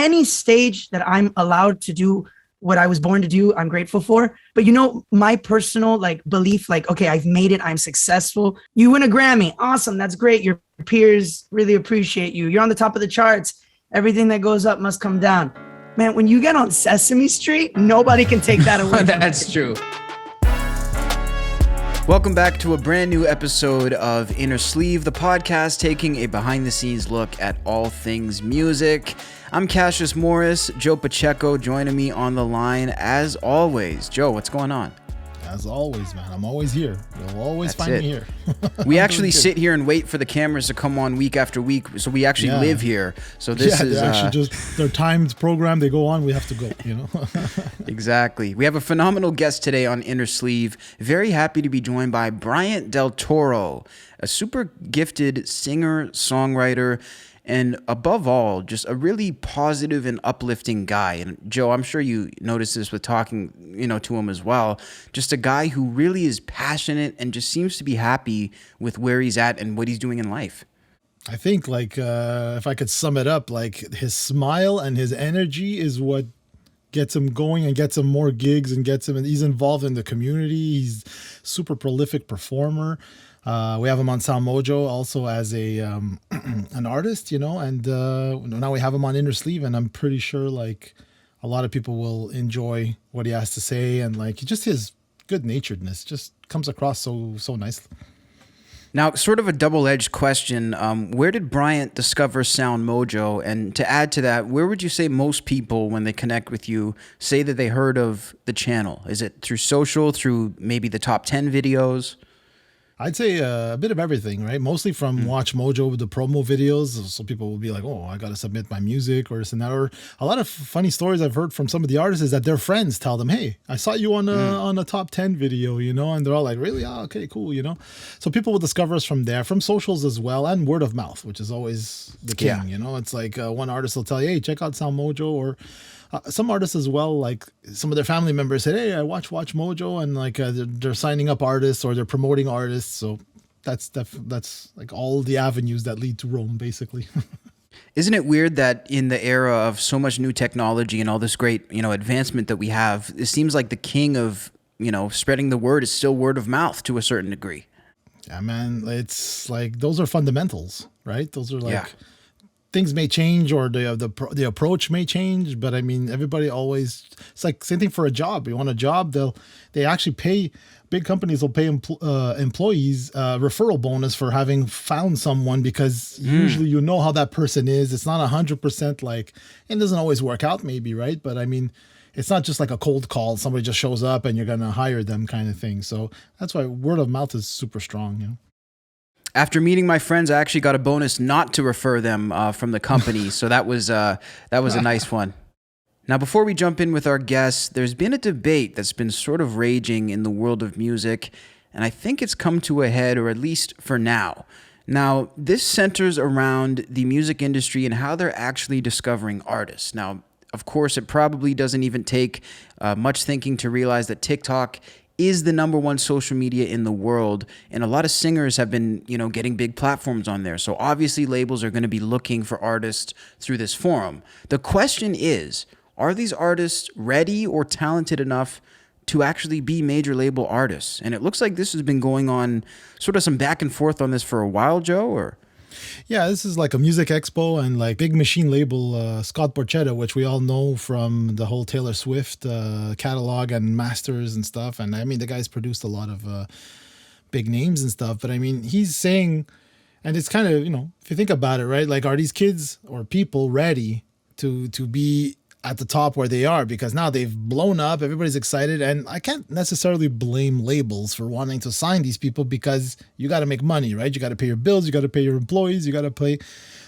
any stage that I'm allowed to do what I was born to do, I'm grateful for. But my personal like belief, like, okay, I've made it, I'm successful. You win a Grammy. Awesome. That's great. Your peers really appreciate you. You're on the top of the charts. Everything that goes up must come down. Man, when you get on Sesame Street, nobody can take that away. That's true. Welcome back to a brand new episode of Innersleeve, the podcast taking a behind-the-scenes look at all things music. I'm Cassius Morris, Joe Pacheco joining me on the line as always. Joe, what's going on? As always, man, I'm always here. You'll always find me here. We actually sit here and wait for the cameras to come on week after week, so we actually live here. So this is actually just their timed program. They go on, we have to go. Exactly. We have a phenomenal guest today on Innersleeve. Very happy to be joined by Bryant Del Toro, a super gifted singer, songwriter, and above all, just a really positive and uplifting guy. And Joe, I'm sure you noticed this with talking, to him as well. Just a guy who really is passionate and just seems to be happy with where he's at and what he's doing in life. I think if I could sum it up, like his smile and his energy is what gets him going and gets him more gigs and he's involved in the community. He's super prolific performer. We have him on SoundMojo also as an artist, and now we have him on Innersleeve, and I'm pretty sure like a lot of people will enjoy what he has to say, and like just his good-naturedness just comes across so nicely. Now, sort of a double-edged question, where did Bryant discover SoundMojo? And to add to that, where would you say most people, when they connect with you, say that they heard of the channel? Is it through social, through maybe the top 10 videos? I'd say a bit of everything, right? Mostly from Watch Mojo, the promo videos. So people will be like, oh, I got to submit my music or this and that. Or a lot of funny stories I've heard from some of the artists is that their friends tell them, hey, I saw you on a top 10 video, and they're all like, really? Oh, okay, cool, So people will discover us from there, from socials as well, and word of mouth, which is always the king, It's like one artist will tell you, hey, check out SoundMojo, or some artists as well, like some of their family members said, hey, I watch Mojo, and like they're signing up artists or they're promoting artists. So that's like all the avenues that lead to Rome, basically. Isn't it weird that in the era of so much new technology and all this great, advancement that we have, it seems like the king of, spreading the word is still word of mouth to a certain degree. Yeah, man, it's like those are fundamentals, right? Those are like... Things may change or the approach may change, but I mean, everybody always, it's like same thing for a job. You want a job, they actually pay, big companies will pay employees referral bonus for having found someone, because usually how that person is. It's not 100% like, it doesn't always work out maybe, right? But I mean, it's not just like a cold call. Somebody just shows up and you're going to hire them kind of thing. So that's why word of mouth is super strong, After meeting my friends, I actually got a bonus not to refer them from the company, so that was a nice one. Now, before we jump in with our guests, there's been a debate that's been sort of raging in the world of music, and I think it's come to a head, or at least for now. Now, this centers around the music industry and how they're actually discovering artists. Now, of course, it probably doesn't even take much thinking to realize that TikTok is the number one social media in the world, and a lot of singers have been, getting big platforms on there. So obviously labels are going to be looking for artists through this forum. The question is, are these artists ready or talented enough to actually be major label artists? And it looks like this has been going on, sort of some back and forth on this for a while, Joe, or... Yeah, this is like a music expo and like big machine label, Scott Borchetta, which we all know from the whole Taylor Swift catalog and masters and stuff. And I mean, the guy's produced a lot of big names and stuff. But I mean, he's saying, and it's kind of, if you think about it, right? Like, are these kids or people ready to be at the top where they are? Because now they've blown up, everybody's excited, and I can't necessarily blame labels for wanting to sign these people, because you got to make money, right? You got to pay your bills, you got to pay your employees, you got to pay.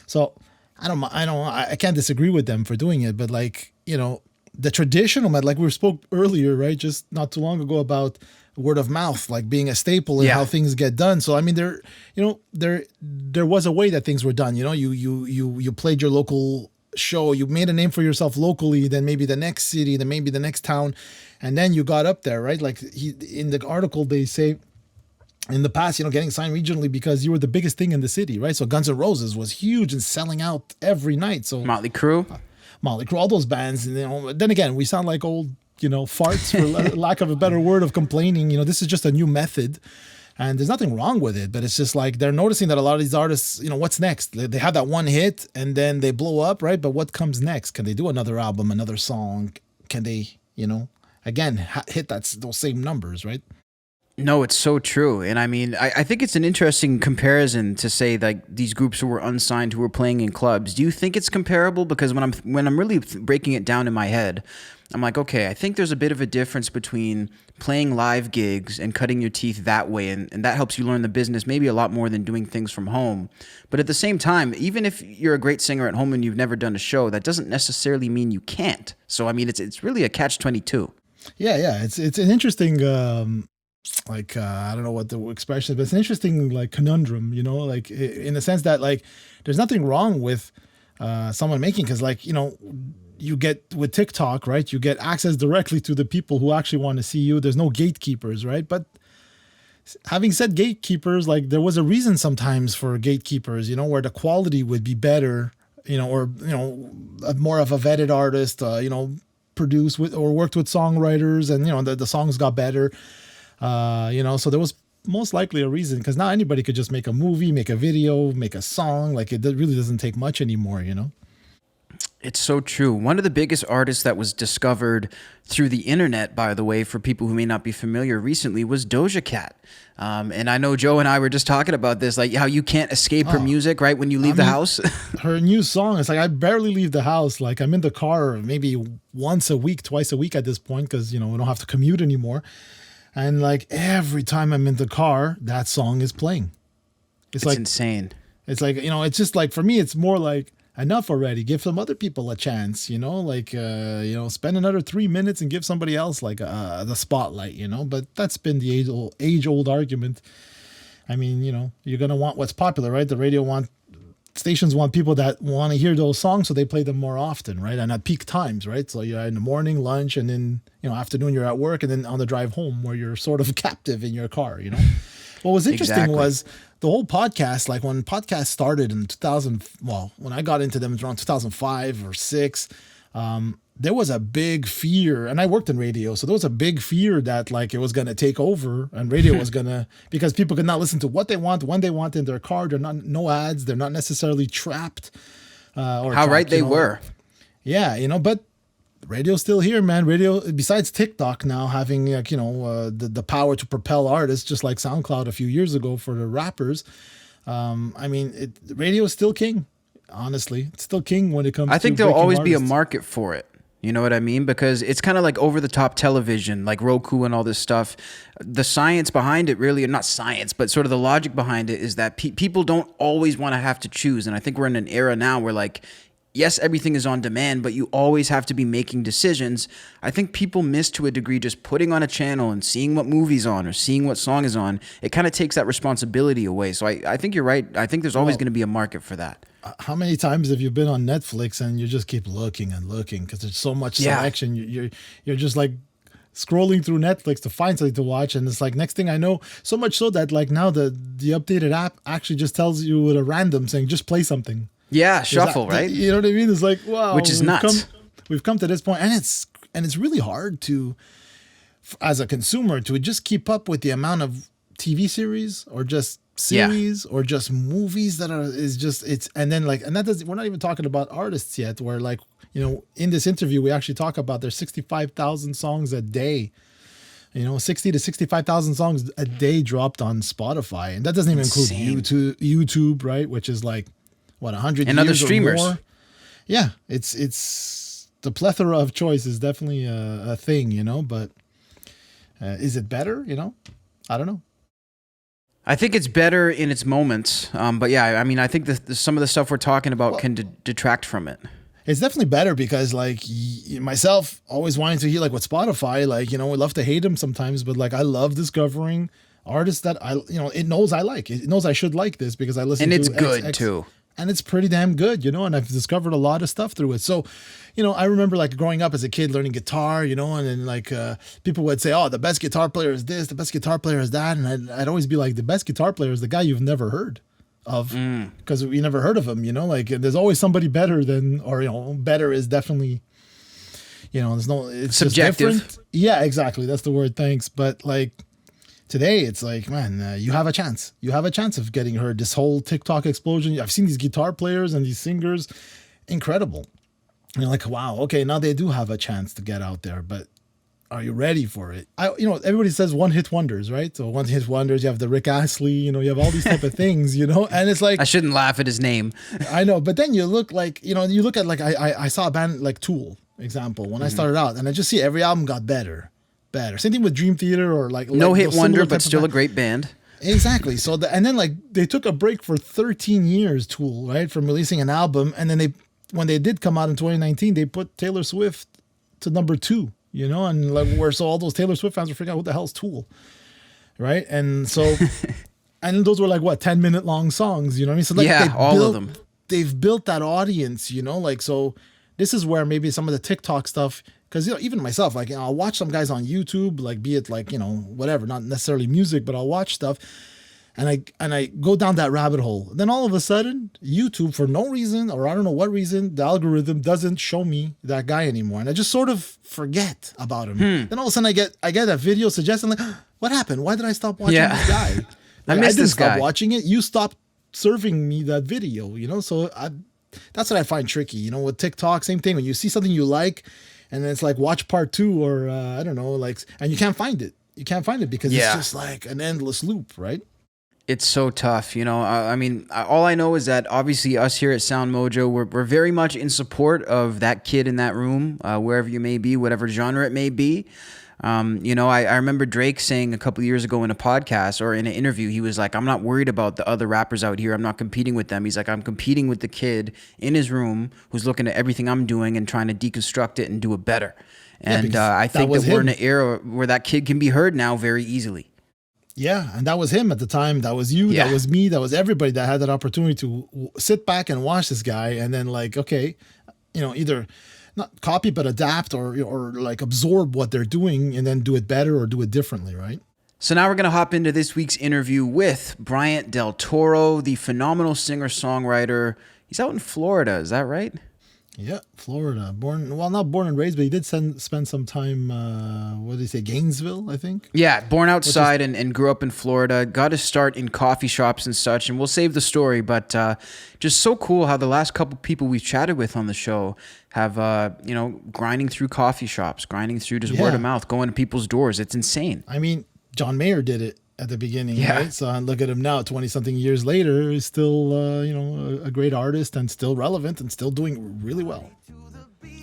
So I can't disagree with them for doing it, but like, the traditional method, like we spoke earlier, right? Just not too long ago about word of mouth, like being a staple in how things get done. So I mean, there was a way that things were done. You played your local show, you made a name for yourself locally, then maybe the next city, then maybe the next town, and then you got up there, right? Like in the article, they say in the past, getting signed regionally because you were the biggest thing in the city, right? So Guns N' Roses was huge and selling out every night. So Motley Crue, Motley Crue, all those bands. And, you know, then again, we sound like old, you know, farts for lack of a better word of complaining. You know, this is just a new method. And there's nothing wrong with it, but it's just like they're noticing that a lot of these artists, you know, what's next? They have that one hit and then they blow up, right? But what comes next? Can they do another album, another song? Can they, you know, again, hit those same numbers, right? No, it's so true. And I mean, I think it's an interesting comparison to say like these groups who were unsigned, who were playing in clubs. Do you think it's comparable? Because when I'm really breaking it down in my head, I'm like, okay, I think there's a bit of a difference between playing live gigs and cutting your teeth that way. And that helps you learn the business maybe a lot more than doing things from home. But at the same time, even if you're a great singer at home and you've never done a show, that doesn't necessarily mean you can't. So, I mean, it's really a catch-22. Yeah. It's an interesting, I don't know what the expression is, but it's an interesting like conundrum, you know, like in the sense that like there's nothing wrong with someone making, because like, you know, you get with TikTok, right? You get access directly to the people who actually want to see you. There's no gatekeepers, right? But having said gatekeepers, like there was a reason sometimes for gatekeepers, you know, where the quality would be better, you know, or, you know, more of a vetted artist, you know, produced with or worked with songwriters and, you know, the songs got better, you know, so there was most likely a reason, because now anybody could just make a movie, make a video, make a song. Like it really doesn't take much anymore, you know? It's so true. One of the biggest artists that was discovered through the internet, by the way, for people who may not be familiar recently, was Doja Cat. And I know Joe and I were just talking about this, like how you can't escape her music, right? When you leave the house. Her new song, it's like I barely leave the house. Like I'm in the car maybe once a week, twice a week at this point, because, you know, we don't have to commute anymore. And like every time I'm in the car, that song is playing. It's like insane. It's like, you know, it's just like, for me, it's more like, enough already. Give some other people a chance, you know, like, you know, spend another 3 minutes and give somebody else like the spotlight, you know, but that's been the age-old argument. I mean, you know, you're going to want what's popular, right? Stations want people that want to hear those songs, so they play them more often, right? And at peak times, right? So you're in the morning, lunch, and then, you know, afternoon you're at work, and then on the drive home where you're sort of captive in your car, you know? What was interesting was the whole podcast, like when podcasts started in 2000, well, when I got into them, it was around 2005 or 6, there was a big fear, and I worked in radio, so there was a big fear that like it was going to take over and radio was going to, because people could not listen to what they want, when they want in their car. They're not, no ads. They're not necessarily trapped. How right they were. Yeah, you know, but radio's still here, man. Radio, besides TikTok now having like, you know, the power to propel artists, just like SoundCloud a few years ago for the rappers. I mean, radio is still king. Honestly, it's still king when it comes to, I think there'll always be a market for it. You know what I mean? Because it's kind of like over-the-top television, like Roku and all this stuff. The science behind it really, not science, but sort of the logic behind it is that people don't always want to have to choose. And I think we're in an era now where like, yes, everything is on demand, but you always have to be making decisions. I think people miss to a degree just putting on a channel and seeing what movie's on or seeing what song is on. It kind of takes that responsibility away. So I think you're right. I think there's always going to be a market for that. How many times have you been on Netflix and you just keep looking and looking because there's so much selection? You're just like scrolling through Netflix to find something to watch, and it's like next thing I know, so much so that like now the updated app actually just tells you with a random saying just play something. Yeah, shuffle, right? You know what I mean? It's like, wow, which is nuts. We've come to this point, and it's really hard to, as a consumer, to just keep up with the amount of TV series or just series or just movies that we're not even talking about artists yet, where like, you know, in this interview we actually talk about there's 65,000 songs a day, you know, 60 to 65,000 songs a day dropped on Spotify, and that doesn't even include YouTube, right, which is like what, 100 and years other streamers or more. Yeah, it's the plethora of choice is definitely a thing, you know, but is it better, you know? I don't know. I think it's better in its moments, but yeah, I mean, I think some of the stuff we're talking about can detract from it. It's definitely better because, like, myself always wanting to hear, like, with Spotify, like, you know, we love to hate them sometimes, but, like, I love discovering artists that it knows I like. It knows I should like this because I listen to And it's good, too. And it's pretty damn good, you know, and I've discovered a lot of stuff through it. So, you know, I remember like growing up as a kid learning guitar, you know, and then like people would say, oh, the best guitar player is this, the best guitar player is that. And I'd always be like, the best guitar player is the guy you've never heard. of, because we never heard of him, like there's always somebody better than, or, better is definitely, there's no, it's subjective. Just different. Yeah, exactly. That's the word. Thanks. But like today it's like, man, you have a chance. You have a chance of getting heard. This whole TikTok explosion. I've seen these guitar players and these singers, incredible. And you're like, wow, okay, now they do have a chance to get out there, but are you ready for it? Everybody says one hit wonders, right? So one hit wonders, you have the Rick Astley, you have all these type of things, and it's like, I shouldn't laugh at his name. I know, but then you look like, you look at like, I saw a band like Tool, example, when I started out, and I just see every album got better. Same thing with Dream Theater, or like no hit wonder, but type still a great band. Exactly. So and then like they took a break for 13 years, Tool, right, from releasing an album, and then when they did come out in 2019, they put Taylor Swift to number 2, and like so all those Taylor Swift fans were freaking out, what the hell's Tool, right? And so, and those were like 10-minute long songs, you know what I mean? So like all of them. They've built that audience, like so. This is where maybe some of the TikTok stuff, because even myself, like I'll watch some guys on YouTube, like be it like whatever, not necessarily music, but I'll watch stuff. And I go down that rabbit hole. Then all of a sudden, YouTube, for no reason, or I don't know what reason, the algorithm doesn't show me that guy anymore. And I just sort of forget about him. Then all of a sudden I get a video suggestion, like, what happened? Why did I stop watching this guy? I missed this guy. Stop watching it. You stopped serving me that video, So that's what I find tricky, with TikTok, same thing. When you see something you like, and then it's like watch part 2, or I don't know, like, and you can't find it. You can't find it because it's just like an endless loop, right? It's so tough, I mean, all I know is that obviously us here at SoundMojo, we're very much in support of that kid in that room, wherever you may be, whatever genre it may be. I remember Drake saying a couple of years ago in a podcast or in an interview, he was like, I'm not worried about the other rappers out here. I'm not competing with them. He's like, I'm competing with the kid in his room who's looking at everything I'm doing and trying to deconstruct it and do it better. And I think that we're in an era where that kid can be heard now very easily. Yeah, and that was him at the time. That was you. Yeah. That was me. That was everybody that had that opportunity to sit back and watch this guy, and then like, okay, either not copy but adapt or like absorb what they're doing and then do it better or do it differently, right? So now we're going to hop into this week's interview with Bryant Del Toro, the phenomenal singer-songwriter. He's out in Florida, is that right? Yeah, Florida. Not born and raised, but he did spend some time, what did he say, Gainesville, I think? Yeah, born outside and grew up in Florida. Got his start in coffee shops and such, and we'll save the story, but just so cool how the last couple people we've chatted with on the show have, grinding through coffee shops, grinding through just word of mouth, going to people's doors. It's insane. I mean, John Mayer did it at the beginning, right? So look at him now, 20-something years later, he's still, a great artist and still relevant and still doing really well.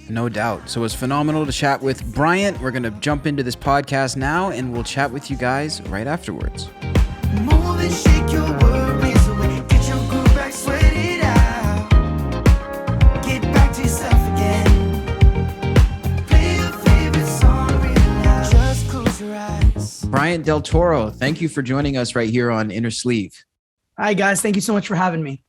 No doubt. So it's phenomenal to chat with Bryant. We're going to jump into this podcast now, and we'll chat with you guys right afterwards. Move and shake your worries away. Get your groove back, sweat it out. Get back to yourself again. Play your favorite song real loud. Just close your eyes. Bryant Del Toro, thank you for joining us right here on Inner Sleeve. Hi, guys. Thank you so much for having me.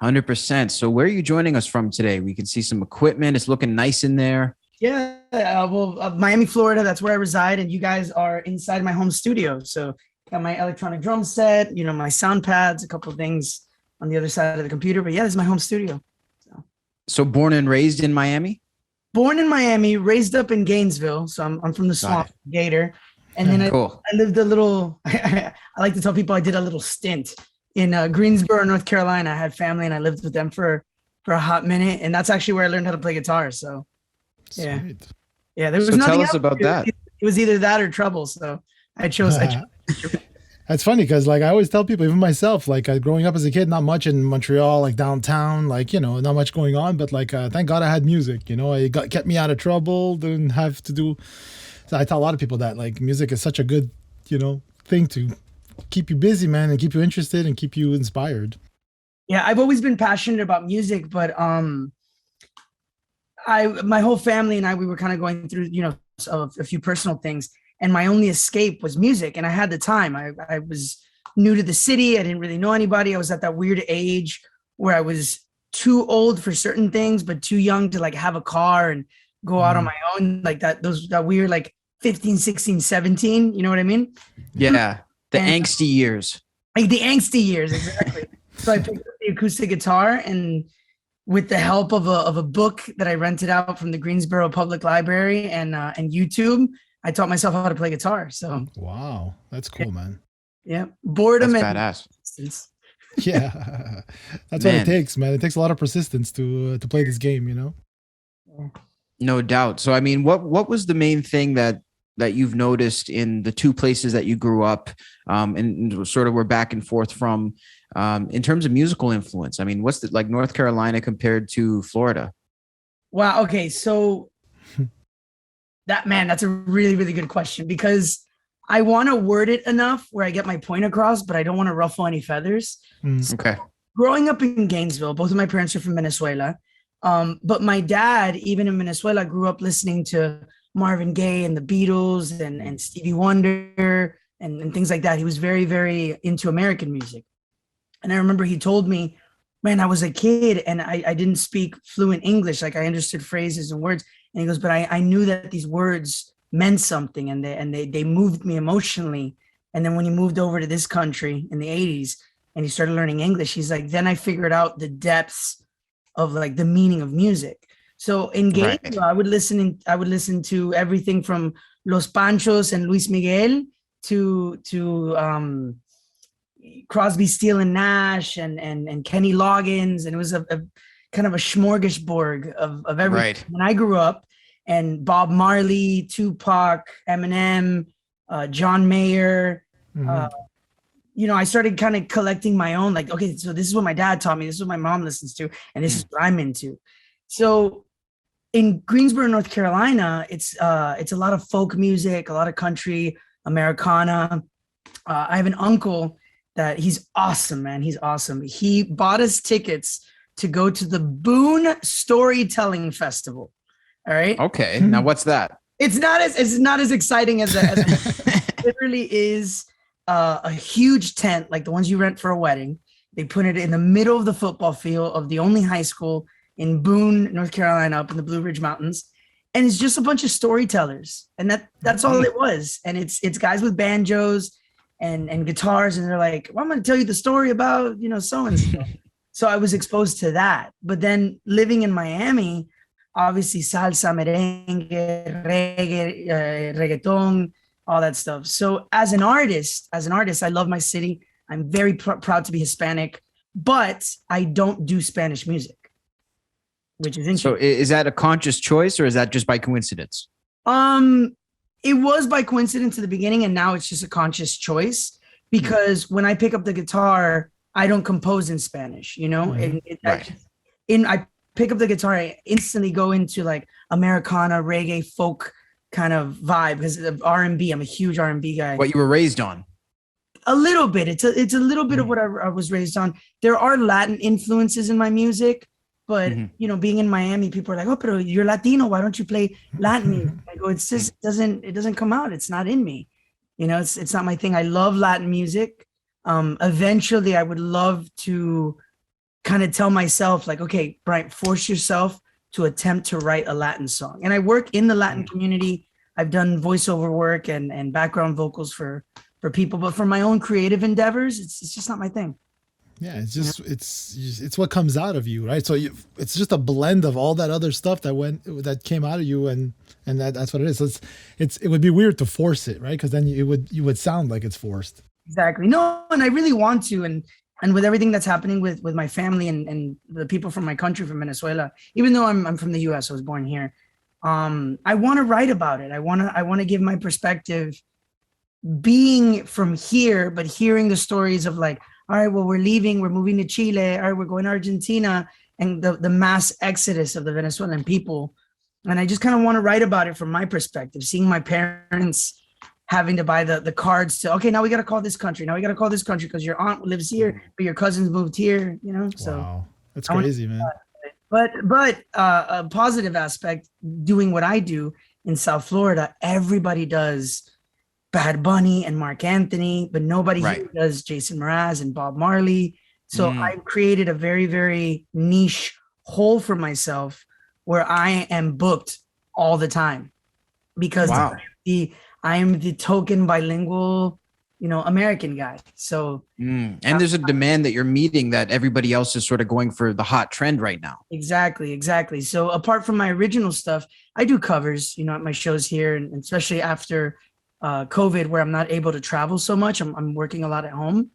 100%. So where are you joining us from today? We can see some equipment. It's looking nice in there. Yeah, Miami, Florida. That's where I reside. And you guys are inside my home studio. So got my electronic drum set, my sound pads, a couple of things on the other side of the computer. But yeah, this is my home studio. So born and raised in Miami? Born in Miami, raised up in Gainesville. So I'm from the swamp, Gator. And then cool. I lived a little, I like to tell people I did a little stint in Greensboro, North Carolina. I had family and I lived with them for a hot minute. And that's actually where I learned how to play guitar. So yeah. Sweet. Yeah, there was so nothing tell us else. about that. It was either that or trouble. So I chose. That's funny because like I always tell people, even myself, like growing up as a kid, not much in Montreal, like downtown, like, not much going on. But like, thank God I had music, it kept me out of trouble, didn't have to do. So I tell a lot of people that like music is such a good, thing to keep you busy, man, and keep you interested and keep you inspired. Yeah, I've always been passionate about music, but my whole family and we were kind of going through, a few personal things, and my only escape was music. And I had the time. I was new to the city. I didn't really know anybody. I was at that weird age where I was too old for certain things, but too young to like have a car and go out on my own, like that weird, like 15, 16, 17, you know what I mean? Yeah. The angsty years. Like the angsty years, exactly. So I picked up the acoustic guitar, and with the help of a book that I rented out from the Greensboro Public Library and YouTube, I taught myself how to play guitar. So Wow, that's cool, man. yeah, boredom That's and badass. persistence. Yeah, that's what it Man. takes, man. It takes a lot of persistence to play this game, you know. No doubt. So I mean, what was the main thing that you've noticed in the two places that you grew up, and sort of were back and forth from, in terms of musical influence? I mean, what's the, like North Carolina compared to Florida? Wow. Okay. So that's a really, really good question, because I want to word it enough where I get my point across, but I don't want to ruffle any feathers. So Okay. growing up in Gainesville, both of my parents are from Venezuela. But my dad, even in Venezuela, grew up listening to Marvin Gaye and the Beatles and Stevie Wonder and things like that. He was very, very into American music. And I remember he told me, man, I was a kid and I didn't speak fluent English. Like I understood phrases and words. And he goes, but I knew that these words meant something, and they moved me emotionally. And then when he moved over to this country in the 80s and he started learning English, he's like, then I figured out the depths of like the meaning of music. So in Gainesville, Right. I would listen to everything from Los Panchos and Luis Miguel to Crosby, Steele and Nash and Kenny Loggins, and it was a kind of a smorgasbord of everything. Right. When I grew up, and Bob Marley, Tupac, Eminem, John Mayer, Mhm. I started kind of collecting my own, like, okay, so this is what my dad taught me, this is what my mom listens to, and this is what I'm into. So in Greensboro, North Carolina, it's a lot of folk music, a lot of country, Americana. I have an uncle that he's awesome, man. He's awesome. He bought us tickets to go to the Boone Storytelling Festival. All right. Okay. Now what's that? It's not as exciting as it literally is a huge tent like the ones you rent for a wedding. They put it in the middle of the football field of the only high school in Boone, North Carolina, up in the Blue Ridge Mountains. And it's just a bunch of storytellers. And that's all it was. And it's guys with banjos and guitars. And they're like, well, I'm going to tell you the story about, so-and-so. So I was exposed to that. But then living in Miami, obviously salsa, merengue, reggae, reggaeton, all that stuff. So as an artist, I love my city. I'm very proud to be Hispanic, but I don't do Spanish music, which is interesting. So is that a conscious choice, or is that just by coincidence? It was by coincidence at the beginning, and now it's just a conscious choice, because when I pick up the guitar, I don't compose in Spanish, Right. I pick up the guitar, I instantly go into like Americana, reggae, folk kind of vibe, because of R&B. I'm a huge R&B guy. What you were raised on? A little bit. It's a little bit of what I was raised on. There are Latin influences in my music, but being in Miami, people are like, "Oh, pero you're Latino. Why don't you play Latin music?" I go, "It's just it doesn't come out. It's not in me. It's not my thing. I love Latin music. Eventually, I would love to kind of tell myself like, okay, Bryant, force yourself to attempt to write a Latin song." And I work in the Latin community. I've done voiceover work and background vocals for people, but for my own creative endeavors, it's just not my thing. Yeah, it's what comes out of you, right? So it's just a blend of all that other stuff that came out of you, and that's what it is. So it would be weird to force it, right? Because then you would sound like it's forced. Exactly. No, and I really want to, and with everything that's happening with my family and the people from my country, from Venezuela, even though I'm from the US, I was born here. I want to write about it. I want to give my perspective, being from here, but hearing the stories of like, all right, well, we're moving to Chile. All right, we're going to Argentina, and the mass exodus of the Venezuelan people. And I just kind of want to write about it from my perspective, seeing my parents having to buy the cards to, okay, now we got to call this country. Now we got to call this country because your aunt lives here, but your cousins moved here, So Wow, that's crazy, man. But a positive aspect, doing what I do in South Florida, everybody does Bad Bunny and Mark Anthony, but nobody here does Jason Mraz and Bob Marley. So I've created a very, very niche hole for myself where I am booked all the time, because I am the token bilingual, American guy. So And there's a demand that you're meeting that everybody else is sort of going for the hot trend right now. exactly. So apart from my original stuff, I do covers, at my shows here, and especially after COVID, where I'm not able to travel so much. I'm working a lot at home.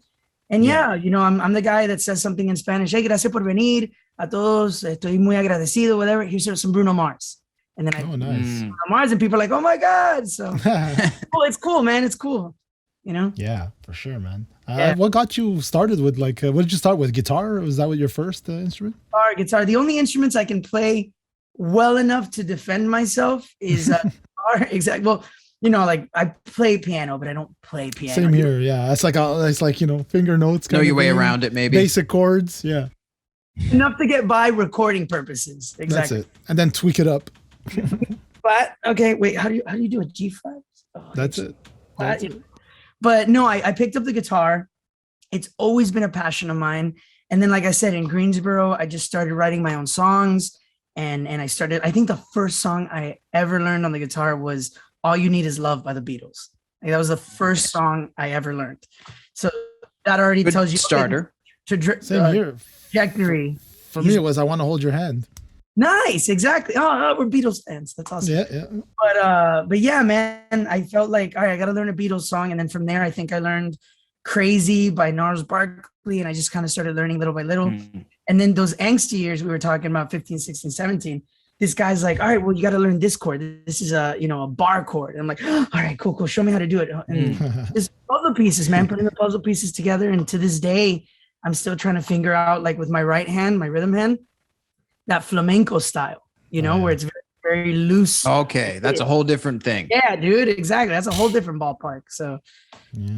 And yeah, I'm the guy that says something in Spanish. Hey, gracias por venir. A todos, estoy muy agradecido, whatever. Here's some Bruno Mars. And then Nice. Bruno Mars, and people are like, oh my God. So it's cool, man. It's cool. Yeah, for sure, man. Yeah. What got you started with what did you start with? Guitar? Was that what your first instrument? Guitar. The only instruments I can play well enough to defend myself is guitar. Exactly. Well, I play piano, but I don't play piano. Same here. Yeah, it's like finger notes. Know your way around it, maybe. Basic chords. Yeah. Enough to get by recording purposes. Exactly. That's it. And then tweak it up. But okay, wait. How do you do a G5? Oh, That's it. But no, I picked up the guitar. It's always been a passion of mine. And then, like I said, in Greensboro, I just started writing my own songs. And I think the first song I ever learned on the guitar was All You Need Is Love by the Beatles. Like, that was the first song I ever learned. So that already tells you. Starter. Same here. Trajectory. For me, it was I Want to Hold Your Hand. Nice, exactly. Oh, we're Beatles fans. That's awesome. Yeah. But yeah, man, I felt like, all right, I got to learn a Beatles song. And then from there, I think I learned Crazy by Gnarls Barkley. And I just kind of started learning little by little. And then those angsty years we were talking about, 15, 16, 17, this guy's like, all right, well, you got to learn this chord. This is a bar chord. And I'm like, all right, cool. Show me how to do it. And just puzzle pieces, man, putting the puzzle pieces together. And to this day, I'm still trying to figure out, like, with my right hand, my rhythm hand, that flamenco style, where it's very, very loose. Okay, that's a whole different thing. Yeah, dude, exactly. That's a whole different ballpark. So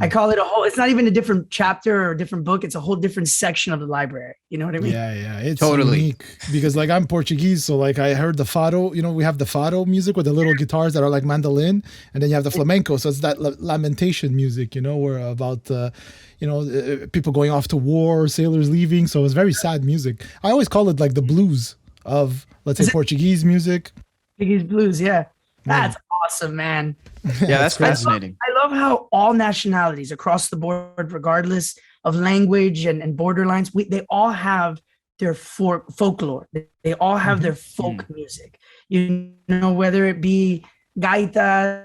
I call it it's not even a different chapter or a different book. It's a whole different section of the library. You know what I mean? Yeah. It's totally unique because, like, I'm Portuguese. So, like, I heard the fado, we have the fado music with the little guitars that are like mandolin. And then you have the flamenco. So it's that lamentation music, where about, people going off to war, sailors leaving. So it's very sad music. I always call it like the blues of, let's say, Portuguese music. Portuguese blues, yeah. That's awesome, man. Yeah, that's fascinating. I love how all nationalities across the board, regardless of language and borderlines, they all have their folklore. They all have their folk music. Whether it be gaitas,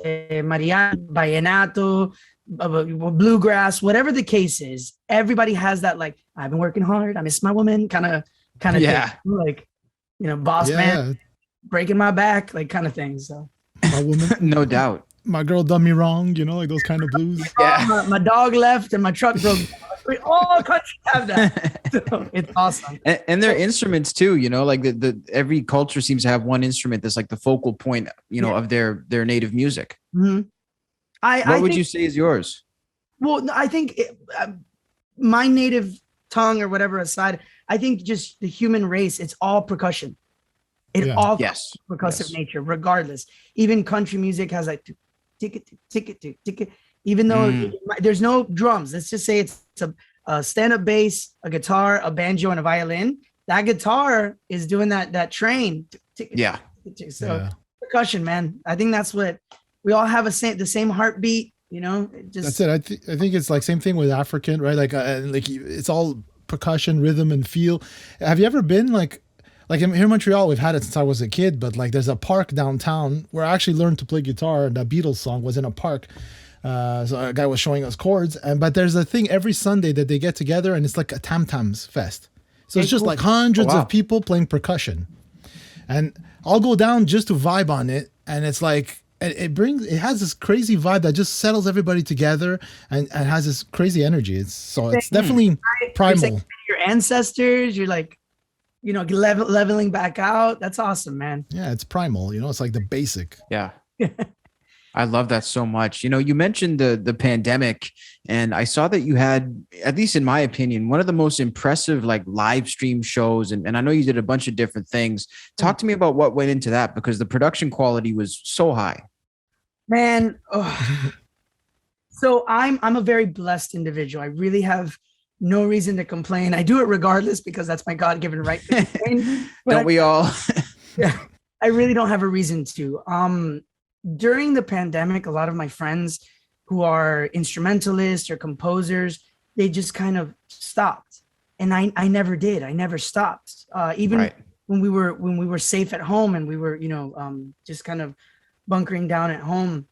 mariachi, vallenato, bluegrass, whatever the case is, everybody has that, like, I've been working hard, I miss my woman kind of yeah thing. Like, boss man breaking my back, like, kind of thing. So my woman, no doubt, my girl done me wrong, like those kind of blues. Yeah, my dog left and my truck broke down. All countries have that. So it's awesome. And their instruments too, like every culture seems to have one instrument that's like the focal point, of their native music. Mm-hmm. What would you say is yours? Well, I think my native tongue or whatever aside, I think just the human race, it's all percussion. Percussive nature, regardless. Even country music has like tick it. Even though there's no drums, let's just say it's a stand-up bass, a guitar, a banjo, and a violin. That guitar is doing that train. So percussion, man. I think that's what we all have the same heartbeat. That's it. I think it's like same thing with African, right? Like it's all percussion, rhythm, and feel. Have you ever been like here in Montreal? We've had it since I was a kid, but like there's a park downtown where I actually learned to play guitar, and that Beatles song was in a park. So a guy was showing us chords, but there's a thing every Sunday that they get together, and it's like a Tam Tams fest. So it's just like hundreds of people playing percussion, and I'll go down just to vibe on it, and it's like. It has this crazy vibe that just settles everybody together and has this crazy energy. It's definitely primal. Your ancestors, you're like, leveling back out. That's awesome, man. Yeah, it's primal. It's like the basic. Yeah. I love that so much. You mentioned the pandemic, and I saw that you had, at least in my opinion, one of the most impressive like live stream shows. And I know you did a bunch of different things. Talk to me about what went into that, because the production quality was so high. Man, so I'm a very blessed individual. I really have no reason to complain. I do it regardless because that's my God-given right to complain. Don't we all? Yeah, I really don't have a reason to. During the pandemic, a lot of my friends who are instrumentalists or composers, they just kind of stopped. And I never did. I never stopped. Even Right. when we were safe at home and we were, just kind of bunkering down at home,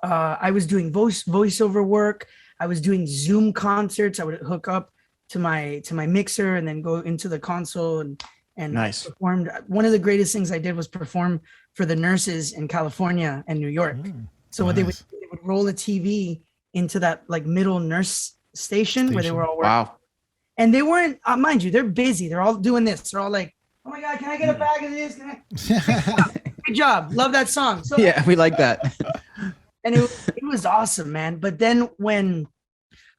I was doing voiceover work. I was doing Zoom concerts. I would hook up to my mixer and then go into the console and Nice. performed. One of the greatest things I did was perform for the nurses in California and New York. So what they would roll a TV into that like middle nurse station where they were all working. Wow. And they weren't, mind you, they're busy. They're all doing this. They're all like, oh my God, can I get a bag of this? Good job. Love that song. So, Yeah, we like that. and it was awesome, man. But then when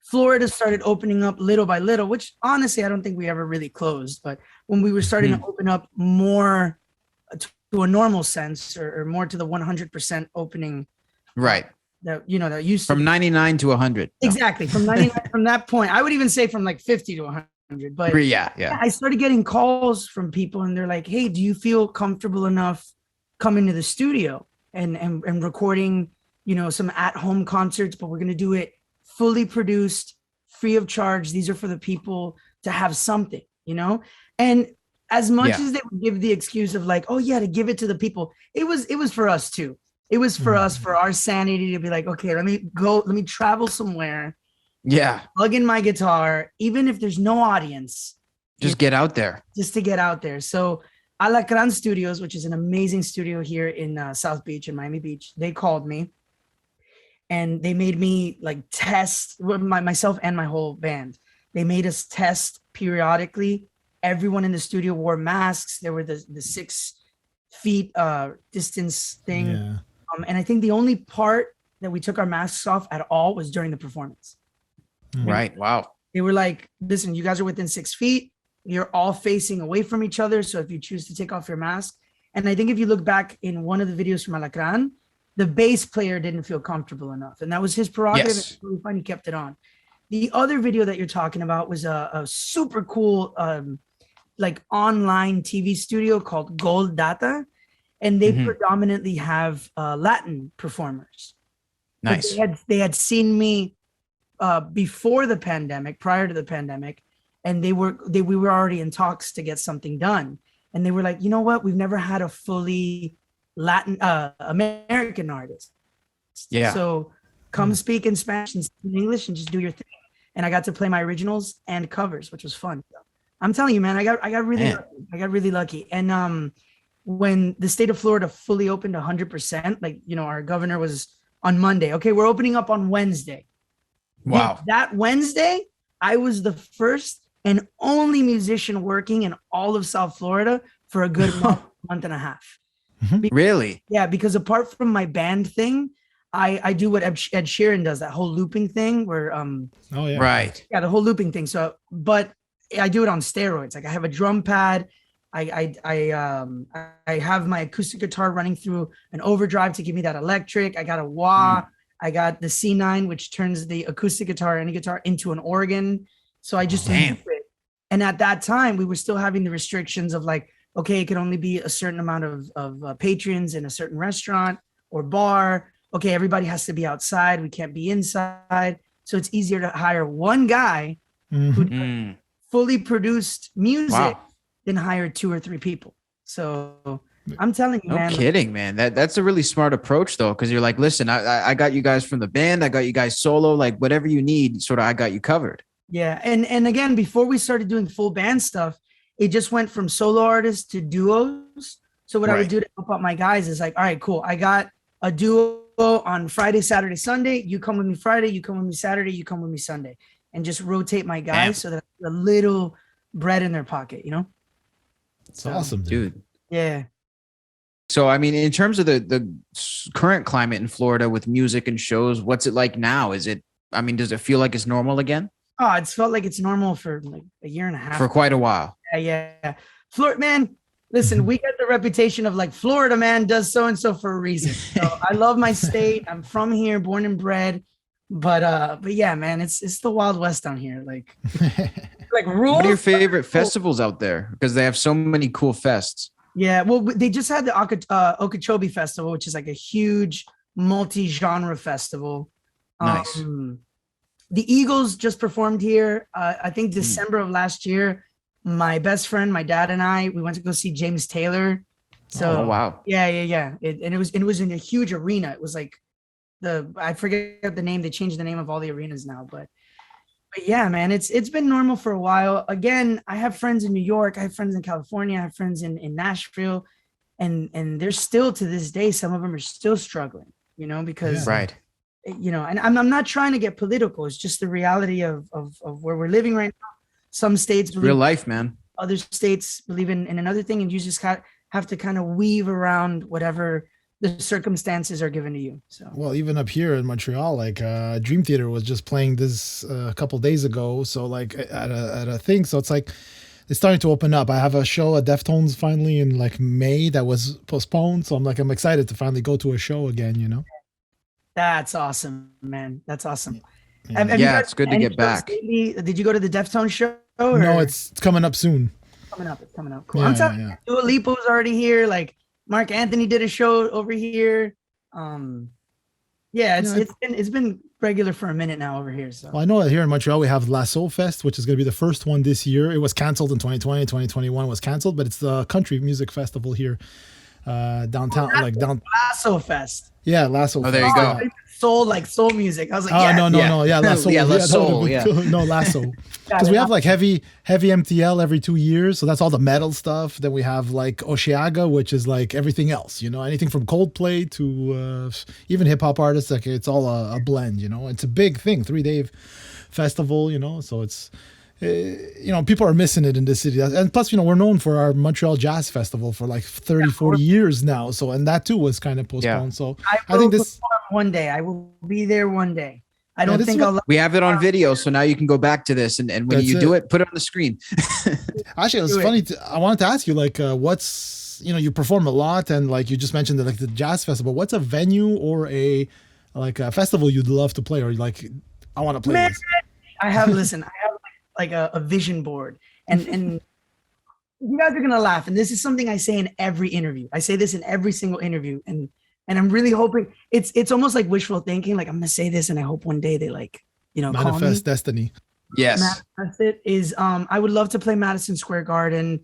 Florida started opening up little by little, which honestly, I don't think we ever really closed, but when we were starting to open up more to a normal sense or more to the 100% opening Right. that, that used to From 99 to 100. No. exactly from 99 from that point, I would even say from like 50 to 100, but Yeah. I started getting calls from people and they're like, hey, do you feel comfortable enough coming to the studio and recording, some at-home concerts, but we're going to do it fully produced, free of charge. These are for the people to have something, and as much as they would give the excuse of like, oh yeah, to give it to the people, it was for us too. It was for us, for our sanity to be like, okay, let me travel somewhere. Yeah. Plug in my guitar, even if there's no audience. Just get out there. Just to get out there. So Alacran Studios, which is an amazing studio here in South Beach in Miami Beach, they called me and they made me like test myself and my whole band. They made us test periodically. Everyone in the studio wore masks. There were the 6 feet distance thing. Yeah. And I think the only part that we took our masks off at all was during the performance. Right. Wow. They were like, listen, you guys are within 6 feet. You're all facing away from each other. So if you choose to take off your mask, and I think if you look back in one of the videos from Alacran, the bass player didn't feel comfortable enough. And that was his prerogative. Yes. It's really fun. He kept it on. The other video that you're talking about was a super cool, like online TV studio called Gold Data. And they predominantly have Latin performers. Nice. But they had seen me before the pandemic, prior to the pandemic, and we were already in talks to get something done. And they were like, you know what? We've never had a fully Latin American artist. Yeah. So come speak in Spanish and in English and just do your thing. And I got to play my originals and covers, which was fun. I'm telling you, man, I got really lucky. I got really lucky. And when the state of Florida fully opened 100%, like, our governor was on Monday. Okay, we're opening up on Wednesday. Wow. And that Wednesday, I was the first and only musician working in all of South Florida for a good month and a half. Really? Yeah, because apart from my band thing, I do what Ed Sheeran does, that whole looping thing where Oh yeah. Right. yeah, the whole looping thing. So, but I do it on steroids. Like I have a drum pad. I have my acoustic guitar running through an overdrive to give me that electric. I got a wah. I got the C9, which turns the acoustic guitar, any guitar, into an organ. So I just Damn. loop it. And at that time, we were still having the restrictions of like, okay, it can only be a certain amount of patrons in a certain restaurant or bar. Okay, everybody has to be outside. We can't be inside. So it's easier to hire one guy who does fully produced music Wow. than hire 2 or 3 people. So I'm telling you, No man. kidding, man. That's a really smart approach though. Cause you're like, listen, I got you guys from the band. I got you guys solo, like whatever you need, sort of, I got you covered. Yeah. And again, before we started doing full band stuff, it just went from solo artists to duos. So what I would Right. do to help out my guys is like, all right, cool. I got a duo on Friday, Saturday, Sunday. You come with me Friday, you come with me Saturday, you come with me Sunday. And just rotate my guys Damn. so that a little bread in their pocket, It's awesome, dude. Dude. Yeah. So, I mean, in terms of the current climate in Florida with music and shows, what's it like now? Does it feel like it's normal again? Oh, it's felt like it's normal for like a year and a half. For quite a while. Yeah. Florida, man, listen, we get the reputation of like Florida man does so-and-so for a reason. So I love my state. I'm from here, born and bred. But yeah, man, it's the Wild West down here. Like rules. What are your favorite festivals out there? Because they have so many cool fests. Yeah, well, they just had the Okeechobee Festival, which is like a huge multi-genre festival. Nice. The Eagles just performed here. I think December of last year. My best friend, my dad, and we went to go see James Taylor. So Oh wow. yeah. And it was in a huge arena. It was like I forget the name. They changed the name of all the arenas now, but yeah, man, it's been normal for a while. Again, I have friends in New York, I have friends in California, I have friends in Nashville, and they're still to this day, some of them are still struggling, because Right. and I'm not trying to get political. It's just the reality of where we're living right now. Some states believe Real life, man. other states believe in another thing, and you just have to kind of weave around whatever the circumstances are given to you. So Well, even up here in Montreal, like Dream Theater was just playing this a couple days ago. So like at a thing, so it's like it's starting to open up. I have a show at Deftones finally in like May that was postponed, so I'm excited to finally go to a show again. that's awesome, man. That's awesome. Yeah. Have you Yeah, guys it's good to any get back. shows lately? Did you go to the Deftones show? Or? No, it's coming up soon. It's coming up. Cool. Yeah, I'm telling yeah. you, Dua Lipa's already here. Like Mark Anthony did a show over here. Yeah, it's been regular for a minute now over here. So Well, I know that here in Montreal we have Lasso Fest, which is going to be the first one this year. It was canceled in 2020, 2021 was canceled, but it's the country music festival here downtown, like down. Lasso Fest. Yeah, Lasso. Oh, there Fest, you yeah. go. Soul music. I was like, Oh yeah, no, yeah, Lasso. Yeah, that Lasso, would've been yeah. cool. No, Lasso. Because we have like heavy MTL every 2 years, so that's all the metal stuff. Then we have like Osheaga, which is like everything else, anything from Coldplay to even hip hop artists. Like it's all a blend, It's a big thing, 3-day festival, so it's. People are missing it in this city. And plus, we're known for our Montreal Jazz Festival for like 30, 40 years now. So, and that too was kind of postponed. Yeah. So I think this, perform one day. I will be there one day. I don't this think is I'll. We have it on video, so now you can go back to this, and when That's you it. do it, put it on the screen. actually, it was Do it. funny. I wanted to ask you, like, what's, you perform a lot and like you just mentioned that, like the Jazz Festival, what's a venue or a festival you'd love to play or like, I want to play Man, this? I have like a vision board, and you guys are gonna laugh. And this is something I say in every interview. I say this in every single interview, and I'm really hoping it's almost like wishful thinking. Like I'm gonna say this, and I hope one day they call me. Manifest destiny. Yes. Manifest it is I would love to play Madison Square Garden.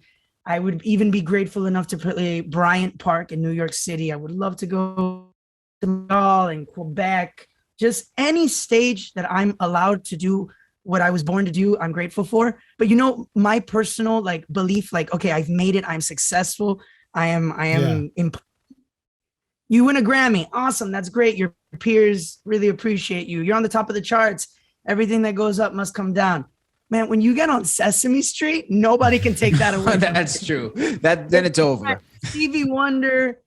I would even be grateful enough to play Bryant Park in New York City. I would love to go to Montreal and Quebec. Just any stage that I'm allowed to do what I was born to do, I'm grateful for. But my personal belief, okay, I've made it. I'm successful. I am. You win a Grammy. Awesome. That's great. Your peers really appreciate you. You're on the top of the charts. Everything that goes up must come down. Man, when you get on Sesame Street, nobody can take that away. That's true. Then it's over. Stevie Wonder,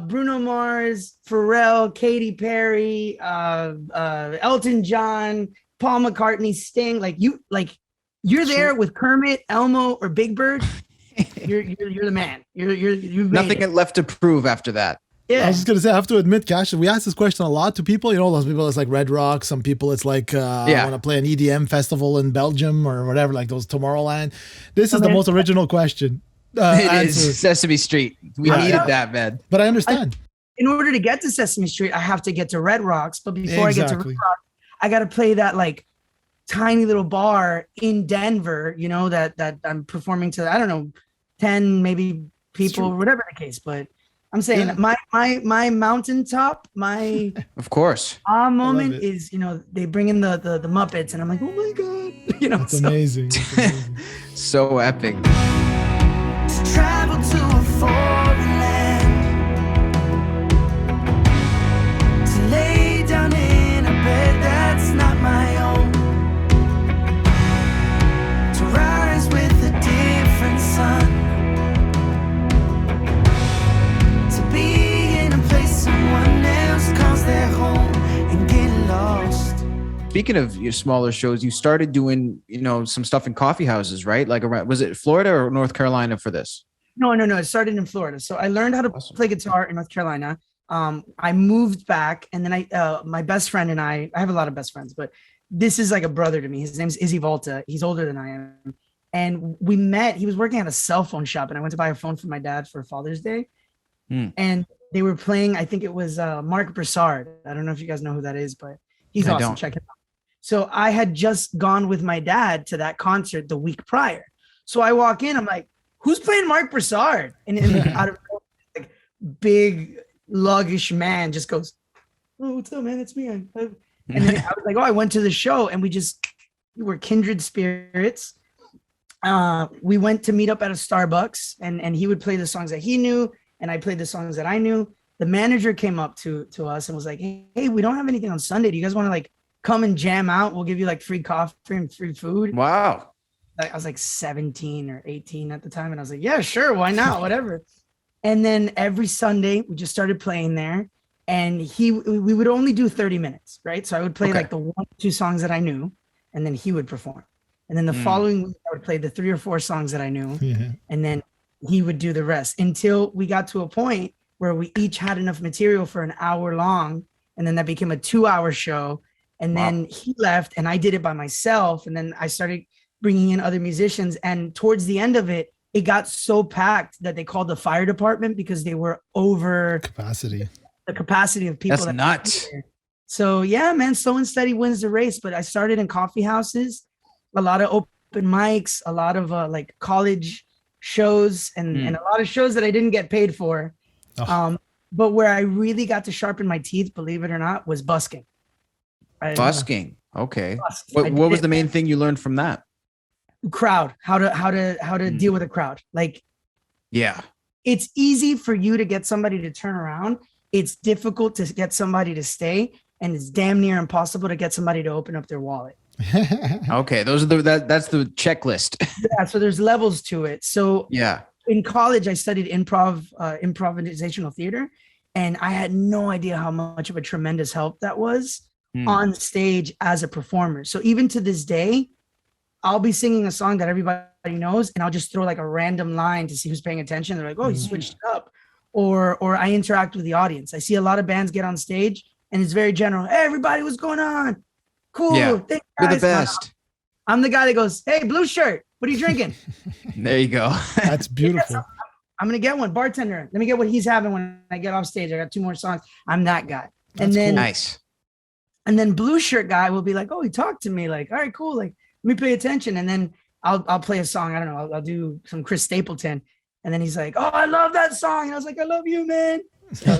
Bruno Mars, Pharrell, Katy Perry, Elton John, Paul McCartney, Sting. You're there with Kermit, Elmo, or Big Bird. You're the man. You've made Nothing it. left to prove after that. I Yeah. was just gonna say, I have to admit, Cash, we ask this question a lot to people. Those people, it's like Red Rock. Some people, it's like I want to play an EDM festival in Belgium or whatever, like those Tomorrowland. This is the most original question. It Answer. is Sesame Street. We Yeah. needed that, man. But I understand. In order to get to Sesame Street, I have to get to Red Rocks. But before I get to Exactly. Red Rocks, I got to play that tiny little bar in Denver. That I'm performing to. I don't know, 10 maybe people, whatever the case. But I'm saying my mountaintop, my Of course. moment it. is they bring in the Muppets, and I'm like, oh my god, It's amazing. It's amazing. So epic. To travel to a foreign land, to lay down in a bed that's not my own, to rise with a different sun, to be in a place someone else calls their home and get lost. Speaking of your smaller shows, you started doing, some stuff in coffee houses, right? Like around, was it Florida or North Carolina for this? No. It started in Florida. So I learned how to Awesome. play guitar in North Carolina. I moved back, and then my best friend and I have a lot of best friends, but this is like a brother to me. His name's Izzy Volta. He's older than I am. And we met, he was working at a cell phone shop, and I went to buy a phone for my dad for Father's Day. Hmm. And they were playing, I think it was Mark Broussard. I don't know if you guys know who that is, but He's I awesome. don't. Check him out. So I had just gone with my dad to that concert the week prior. So I walk in, I'm like, who's playing Mark Broussard? And out of like big luggish man just goes, oh, what's up, man? It's me. And then I was like, oh, I went to the show and we were kindred spirits. We went to meet up at a Starbucks and he would play the songs that he knew and I played the songs that I knew. The manager came up to us and was like, hey, we don't have anything on Sunday. Do you guys want to like come and jam out? We'll give you like free coffee and free food. Wow. I was like 17 or 18 at the time. And I was like, yeah, sure. Why not? Whatever. And then every Sunday we just started playing there and we would only do 30 minutes. Right. So I would play like the 1 or 2 songs that I knew and then he would perform. And then the following week I would play the 3 or 4 songs that I knew. Yeah. And then he would do the rest until we got to a point where we each had enough material for an hour long. And then that became a 2-hour show. And then he left and I did it by myself. And then I started bringing in other musicians. And towards the end of it, it got so packed that they called the fire department because they were over the capacity of people. That's nuts. So yeah, man, slow and steady wins the race. But I started in coffee houses, a lot of open mics, a lot of like college shows and a lot of shows that I didn't get paid for. But where I really got to sharpen my teeth, believe it or not, was busking. Busking. Okay. What was the main thing you learned from that? Crowd, how to deal with a crowd. Like, yeah, it's easy for you to get somebody to turn around. It's difficult to get somebody to stay, and it's damn near impossible to get somebody to open up their wallet. Okay, those are that's the checklist. Yeah, so there's levels to it. So yeah, in college I studied improvisational theater, and I had no idea how much of a tremendous help that was on stage as a performer. So even to this day, I'll be singing a song that everybody knows, and I'll just throw like a random line to see who's paying attention. They're like, "Oh, he switched it up," or I interact with the audience. I see a lot of bands get on stage, and it's very general. Hey, everybody, what's going on? Cool. Yeah, you're the guys. best. I'm the guy that goes, "Hey, blue shirt, what are you drinking?" There you go. That's beautiful. I'm gonna get one. Bartender, let me get what he's having when I get off stage. I got 2 more songs. I'm that guy. That's then cool. Nice. And then blue shirt guy will be like, "Oh, he talked to me." Like, all right, cool. Like, let me pay attention. And then I'll play a song. I don't know. I'll do some Chris Stapleton. And then he's like, "Oh, I love that song." And I was like, "I love you, man." So,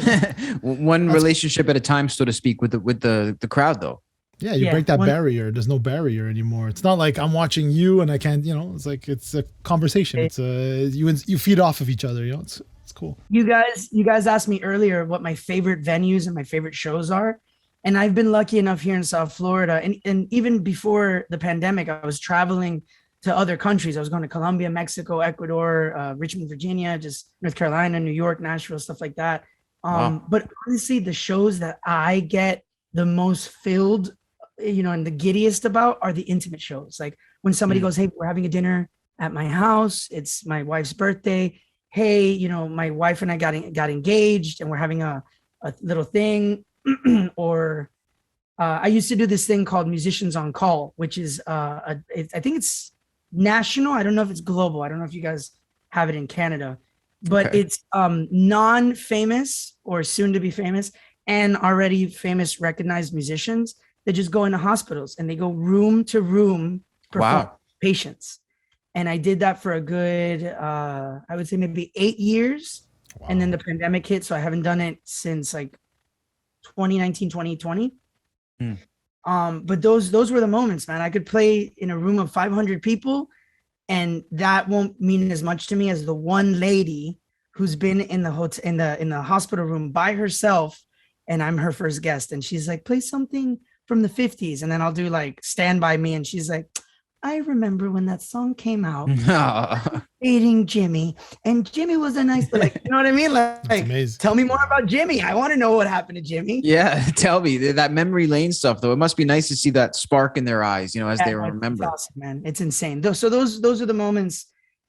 One relationship at a time, so to speak, with the crowd, though. Yeah, you break that barrier. There's no barrier anymore. It's not like I'm watching you and I can't, it's like it's a conversation. It's you feed off of each other, It's cool. You guys asked me earlier what my favorite venues and my favorite shows are. And I've been lucky enough here in South Florida. And even before the pandemic, I was traveling to other countries. I was going to Colombia, Mexico, Ecuador, Richmond, Virginia, just North Carolina, New York, Nashville, stuff like that. But honestly, the shows that I get the most filled, and the giddiest about are the intimate shows. Like when somebody goes, "Hey, we're having a dinner at my house. It's my wife's birthday. Hey, my wife and I got engaged and we're having a little thing." Or I used to do this thing called Musicians on Call, which is I think it's national. I don't know if it's global. I don't know if you guys have it in Canada, but it's non-famous or soon to be famous and already famous recognized musicians that just go into hospitals and they go room to room perform patients. And I did that for a good I would say maybe 8 years. Wow. And then the pandemic hit, so I haven't done it since like 2019, 2020. But those were the moments, man. I could play in a room of 500 people and that won't mean as much to me as the one lady who's been in the hotel, in the hospital room by herself, and I'm her first guest, and she's like, "Play something from the 50s," and then I'll do like Stand By Me, and she's like, "I remember when that song came out, dating Jimmy, and Jimmy was a nice," like, you know what I mean? Like, tell me more about Jimmy. I want to know what happened to Jimmy. Yeah, tell me that memory lane stuff, though. It must be nice to see that spark in their eyes, as they remember. It's awesome, man. It's insane. So those are the moments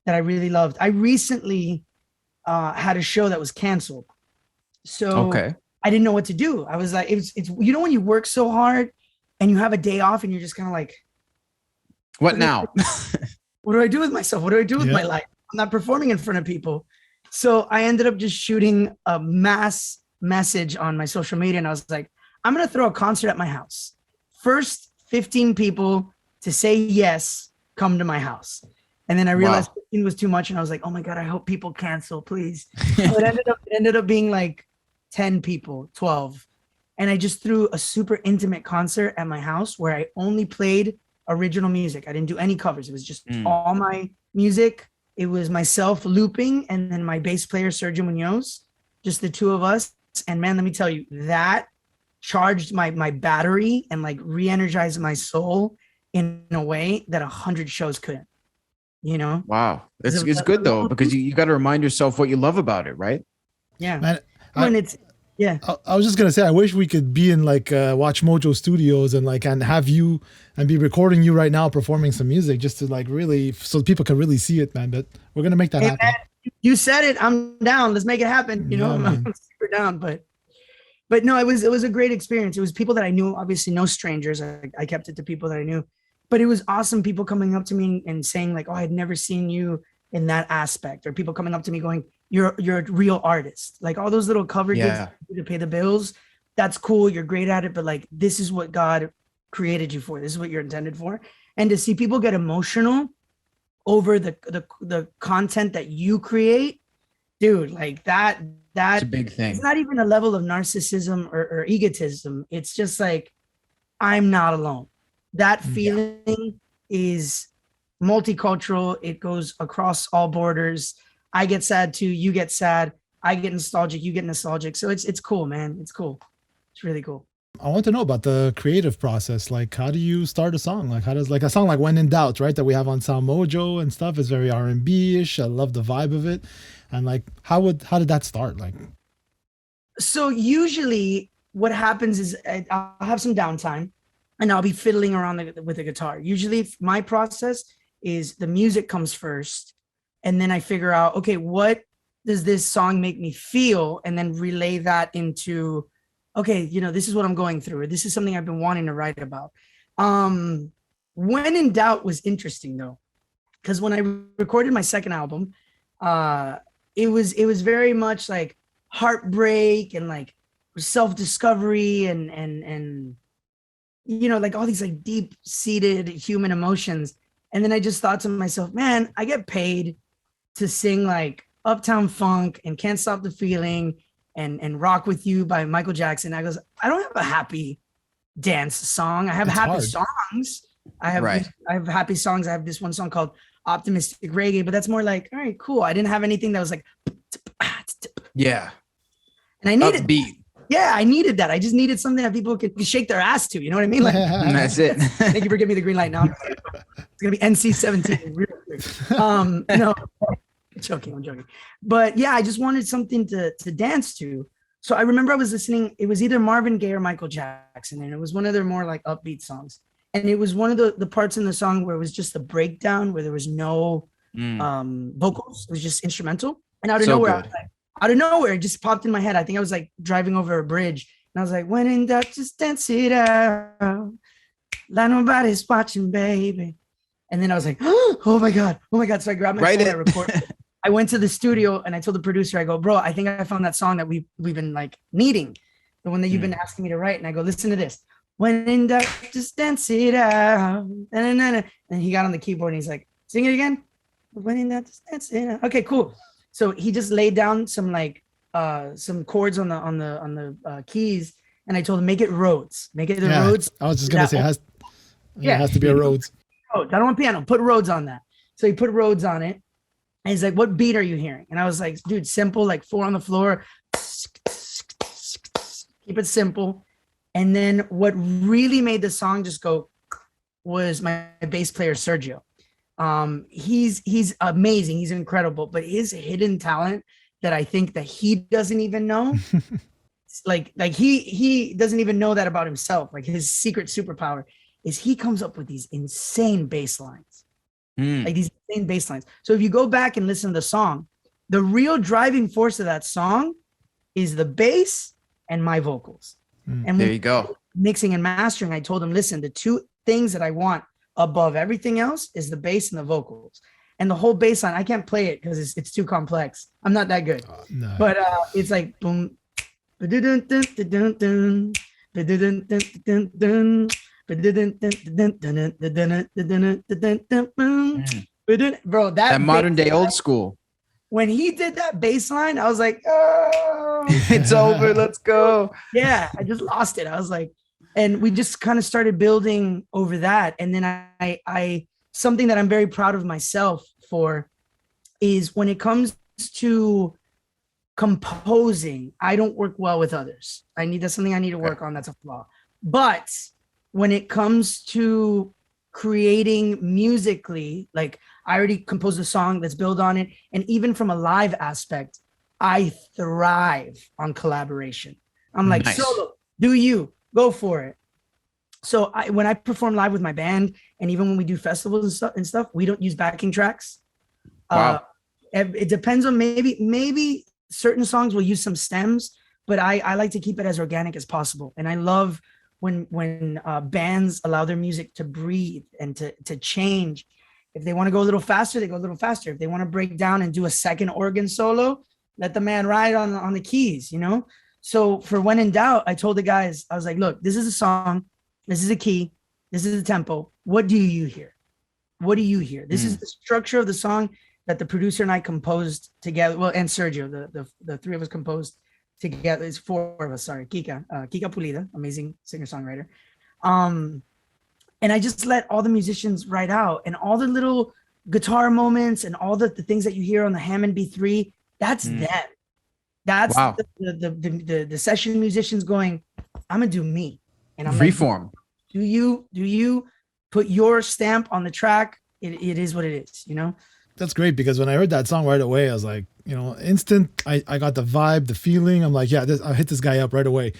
that I really loved. I recently had a show that was canceled, so I didn't know what to do. I was like, it's when you work so hard and you have a day off and you're just kind of like, what now? What do I do with myself? What do I do with my life? I'm not performing in front of people. So I ended up just shooting a mass message on my social media. And I was like, I'm going to throw a concert at my house. first 15 people to say yes come to my house. And then I realized 15 was too much, and I was like, oh my God, I hope people cancel, please. So it ended up being like 10 people, 12. And I just threw a super intimate concert at my house where I only played original music. I didn't do any covers. It was just all my music. It was myself looping, and then my bass player, Sergio Munoz, just the two of us. And man, let me tell you, that charged my battery and like re-energized my soul in a way that 100 shows couldn't. You know? Wow. It's good though, because you got to remind yourself what you love about it, right? Yeah. Man, When it's, yeah. I was just gonna say, I wish we could be in like Watch Mojo Studios and have you and be recording you right now performing some music just to like really so people can really see it, man. But we're gonna make that happen. Man, you said it. I'm down. Let's make it happen. You know, I'm super down. But no, it was a great experience. It was people that I knew, obviously no strangers. I kept it to people that I knew. But it was awesome. People coming up to me and saying like, "Oh, I'd never seen you in that aspect," or people coming up to me going, "You're a real artist." Like all those little cover gigs to pay the bills. That's cool. You're great at it, but like this is what God created you for. This is what you're intended for. And to see people get emotional over the content that you create, dude, like that's a big thing. It's not even a level of narcissism or egotism. It's just like, I'm not alone. That feeling is multicultural. It goes across all borders. I get sad too. You get sad. I get nostalgic. You get nostalgic. So it's cool, man. It's cool. It's really cool. I want to know about the creative process. Like, how do you start a song? Like, how does like a song like "When in Doubt," right, that we have on SoundMojo and stuff, is very R&B-ish. I love the vibe of it. And like, how did that start? Like, so usually what happens is I'll have some downtime and I'll be fiddling around with the guitar. Usually my process is the music comes first, and then I figure out, okay, what does this song make me feel? And then relay that into, okay, you know, this is what I'm going through, or this is something I've been wanting to write about. When in Doubt was interesting though, because when I recorded my second album, it was very much like heartbreak and like self-discovery and you know, like all these like deep-seated human emotions. And then I just thought to myself, man, I get paid to sing like Uptown Funk and Can't Stop the Feeling and Rock With You by Michael Jackson. I don't have a happy dance song. I have happy songs. I have happy songs. I have this one song called Optimistic Reggae, but that's more like, all right, cool. I didn't have anything that was like, yeah. And I needed upbeat. Yeah, I needed that. I just needed something that people could shake their ass to. You know what I mean? Like, that's it. Thank you for giving me the green light. Now it's gonna be NC-17 real quick. No, I'm joking. But yeah, I just wanted something to dance to. So I remember I was listening. It was either Marvin Gaye or Michael Jackson, and it was one of their more like upbeat songs. And it was one of the parts in the song where it was just a breakdown, where there was no vocals. It was just instrumental. And out of nowhere, it just popped in my head. I think I was like driving over a bridge, and I was like, "When in doubt, just dance it out, like nobody's watching, baby." And then I was like, "Oh my god!" So I grabbed my phone, I recorded. I went to the studio and I told the producer, I go, "Bro, I think I found that song that we've been like needing, the one that you've been asking me to write." And I go, "Listen to this. When in doubt, just dance it out." And he got on the keyboard and he's like, "Sing it again." When in doubt, just dance it out. Okay, cool. So he just laid down some like some chords on the keys, and I told him, make it Rhodes. Make it the Rhodes. I was just gonna say it has to be a Rhodes. I don't want piano. Put Rhodes on that. So he put Rhodes on it, and he's like, "What beat are you hearing?" And I was like, "Dude, simple, like 4 on the floor. Keep it simple." And then what really made the song just go was my bass player Sergio. He's amazing. He's incredible, but his hidden talent that I think that he doesn't even know, like he doesn't even know that about himself. Like his secret superpower is he comes up with these insane bass lines, like these insane bass lines. So if you go back and listen to the song, the real driving force of that song is the bass and my vocals. And there you go. Mixing and mastering, I told him, listen, the two things that I want above everything else is the bass and the vocals. And the whole bass line, I can't play it because it's too complex. I'm not that good. No. But it's like boom, ba-dun-dun-dun-dun-dun, ba-dun-dun-dun-dun-dun, Bro, That modern day old school. when he did that bass line, I was like, oh, It's over. Let's go. yeah, I just lost it. I was like, and we just kind of started building over that. And then I something that I'm very proud of myself for is when it comes to composing, I don't work well with others. That's something I need to work on. That's a flaw. But when it comes to creating musically, like I already composed a song, let's build on it. And even from a live aspect, I thrive on collaboration. I'm like, Nice. solo, do you, go for it. So when I perform live with my band, and even when we do festivals and stuff, we don't use backing tracks. Wow. It depends on maybe certain songs will use some stems, but I like to keep it as organic as possible. And I love when bands allow their music to breathe and to change. If they want to go a little faster, they go a little faster. If they want to break down and do a second organ solo, let the man ride on the keys, you know? So for When in Doubt, I told the guys, I was like, look, this is a song. This is a key. This is a tempo. What do you hear? What do you hear? This is the structure of the song that the producer and I composed together. Well, and Sergio, the three of us composed together. It's four of us, sorry. Kika Pulida, amazing singer-songwriter. And I just let all the musicians write out, and all the little guitar moments and all the things that you hear on the Hammond B3, that's them. That's Wow. the session musicians going, I'm gonna do me. And I'm Freeform. like, do you put your stamp on the track? It is what it is, you know? That's great, because when I heard that song right away, I was like, instant. I got the vibe, the feeling. I'm like, yeah, I hit this guy up right away.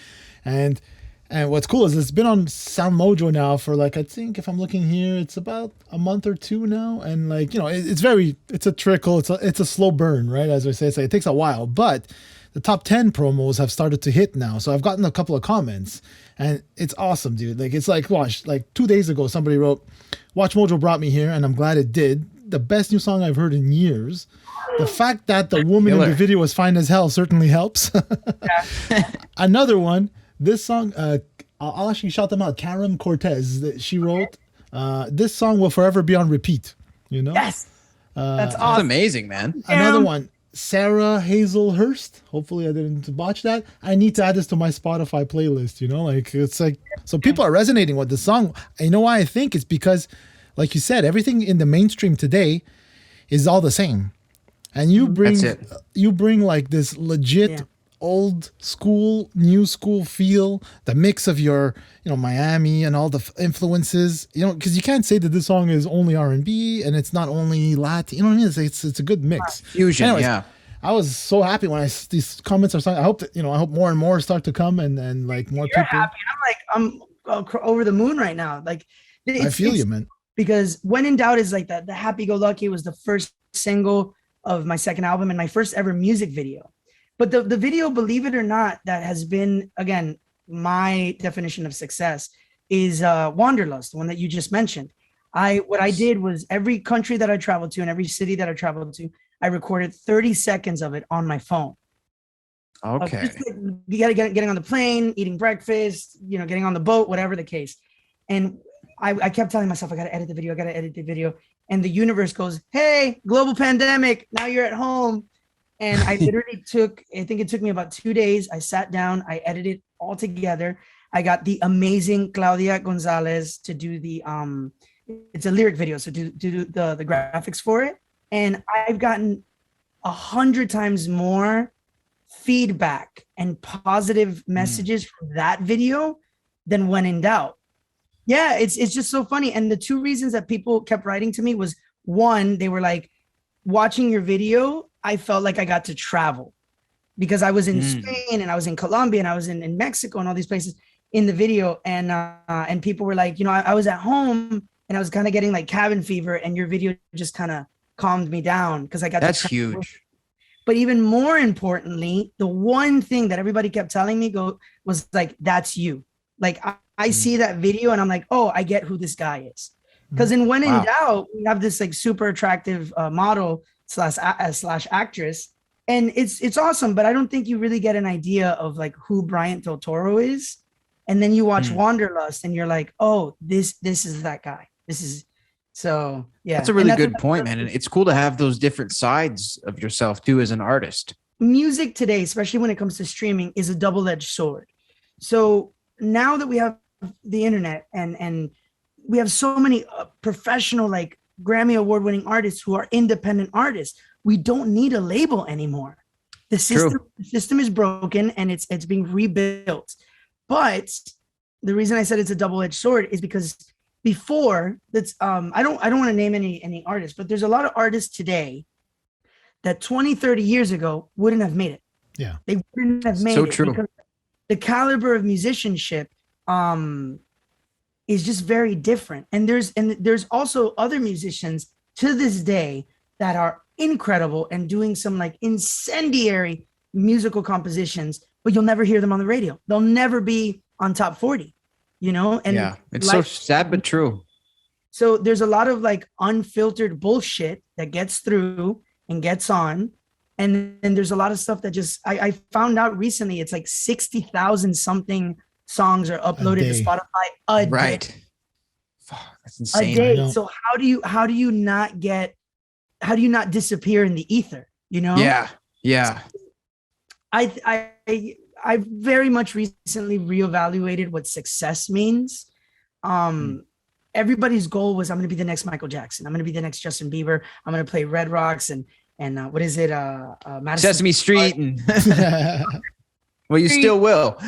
And what's cool is it's been on SoundMojo now for like, I think if I'm looking here, it's about a month or two now. And like, it's a trickle. It's a slow burn, right? As I say, it takes a while, but the top 10 promos have started to hit now. So I've gotten a couple of comments, and it's awesome, dude. Like, it's like, watch, like 2 days ago, somebody wrote, Watch Mojo brought me here, and I'm glad it did. The best new song I've heard in years. The fact that the woman in the video was fine as hell certainly helps. Another one, this song, I'll actually shout them out. Karen Cortez, she wrote, this song will forever be on repeat, Yes. That's That's awesome. amazing, man. Another one, Sarah Hazelhurst. Hopefully I didn't botch that. I need to add this to my Spotify playlist, like, it's like, so people are resonating with the song. You know why I think? It's because, like you said, everything in the mainstream today is all the same. And you bring like this legit old school, new school feel, the mix of your, Miami and all the influences, because you can't say that this song is only R&B and it's not only Latin. You know what I mean? It's a good mix. Fusion, Anyways, yeah. I was so happy when these comments are starting. I hope that, I hope more and more start to come and like more You're people. happy. I'm over the moon right now. Like, I feel you, man. Because When in Doubt is like the happy-go-lucky was the first single of my second album and my first ever music video. But the video, believe it or not, that has been, again, my definition of success is Wanderlust, the one that you just mentioned. What I did was every country that I traveled to and every city that I traveled to, I recorded 30 seconds of it on my phone. Okay. Just like, getting on the plane, eating breakfast, getting on the boat, whatever the case. And I kept telling myself, I got to edit the video. And the universe goes, hey, global pandemic, now you're at home. And I literally I think it took me about 2 days. I sat down, I edited all together. I got the amazing Claudia Gonzalez to do it's a lyric video, so do the graphics for it. And I've gotten 100 times more feedback and positive messages from that video than When in Doubt. Yeah, it's just so funny. And the two reasons that people kept writing to me was, one, they were like, watching your video, I felt like I got to travel because I was in Spain and I was in Colombia and I was in Mexico and all these places in the video. And people were like, I was at home and I was kind of getting like cabin fever, and your video just kind of calmed me down because I got That's to travel. huge. But even more importantly, the one thing that everybody kept telling me was like, that's you. Like I see that video and I'm like, oh, I get who this guy is. Because in When in Doubt, we have this like super attractive model slash actress, and it's awesome. But I don't think you really get an idea of like who Bryant Del Toro is And then you watch Wanderlust and you're like, oh, this is that guy. This is so yeah. That's a really good point, man. And it's cool to have those different sides of yourself too as an artist. Music today, especially when it comes to streaming, is a double-edged sword. So now that we have the internet and we have so many professional, like Grammy award-winning artists who are independent artists, we don't need a label anymore. The system is broken and it's being rebuilt. But the reason I said it's a double-edged sword is because before that's I don't want to name any artists, but there's a lot of artists today that 20, 30 years ago wouldn't have made it. Yeah. They wouldn't have made So it true. because the caliber of musicianship is just very different. And there's also other musicians to this day that are incredible and doing some like incendiary musical compositions, but you'll never hear them on the radio. They'll never be on top 40, you know? And yeah, it's so sad but true. So there's a lot of like unfiltered bullshit that gets through and gets on. And then there's a lot of stuff that just, I found out recently, it's like 60,000 something songs are uploaded to Spotify a day. Right. That's insane. A day. So how do you not disappear in the ether? You know? Yeah. Yeah. I very much recently reevaluated what success means. Everybody's goal was, I'm going to be the next Michael Jackson. I'm going to be the next Justin Bieber. I'm going to play Red Rocks and what is it? Madison Sesame Street. And well, you still will.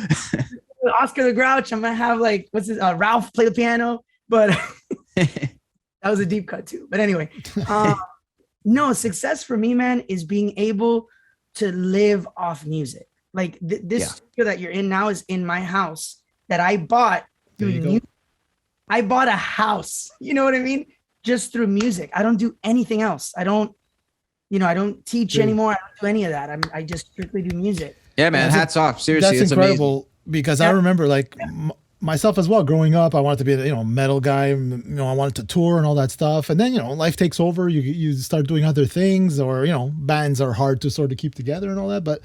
Oscar the Grouch. I'm going to have like, Ralph play the piano, but that was a deep cut too. But anyway, no, success for me, man, is being able to live off music. Like this studio that you're in now is in my house that I bought through music. I bought a house, you know what I mean? Just through music. I don't do anything else. I don't teach anymore. I don't do any of that. I just strictly do music. Yeah, man. Hats off. Seriously, that's incredible. Amazing. Because I remember like myself as well, growing up, I wanted to be a metal guy. I wanted to tour and all that stuff. And then, life takes over. You start doing other things, or, bands are hard to sort of keep together and all that. But